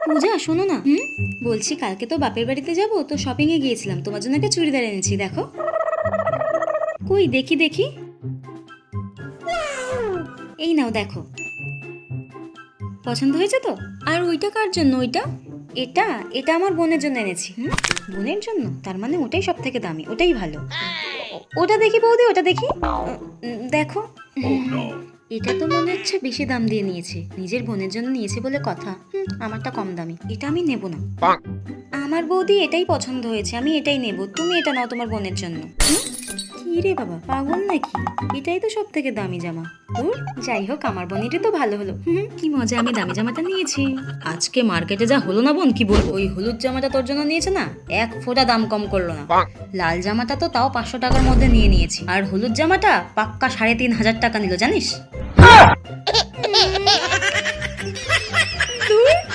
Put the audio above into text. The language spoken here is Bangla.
পূজা শোনো না। বলছি কালকে তো বাপের বাড়িতে যাবো, তো শপিং এ গিয়েছিলাম, তোমার জন্য একটা চুড়িদার এনেছি, দেখো। কই দেখি দেখি। এই নাও দেখো, পছন্দ হয়েছে তো? আর ওইটা কার জন্য? ওইটা এটা এটা আমার বোনের জন্য এনেছি। বোনের জন্য? তার মানে ওটাই সব থেকে দামি, ওটাই ভালো। ওটা দেখি বৌদি, ওটা দেখি। দেখো, এটা তো মনে হচ্ছে বেশি দাম দিয়ে নিয়েছে, নিজের বোনের জন্য নিয়েছে বলে কথা। আমারটা কম দামি, এটা আমি নেব না। আমার বৌদি এটাই পছন্দ হয়েছে, আমি এটাই নেব, তুমি এটা নাও তোমার বোনের জন্য। কি রে বাবা, পাগল নাকি? এটাই তো সব থেকে দামি জামা। দূর, যাই হোক আমার বোনেরই তো ভালো হলো। কি মজা, আমি দামি জামাটা নিয়েছি। আজকে মার্কেটে যা হলো না বোন, কি বলবো। ওই হলুদ জামাটা তোর জন্য নিয়েছে না, এক ফোঁটা দাম কম করলো না। লাল জামাটা তো তাও 500 টাকার মধ্যে নিয়েছি, আর হলুদ জামাটা পাক্কা 3,500 টাকা নিল, জানিস।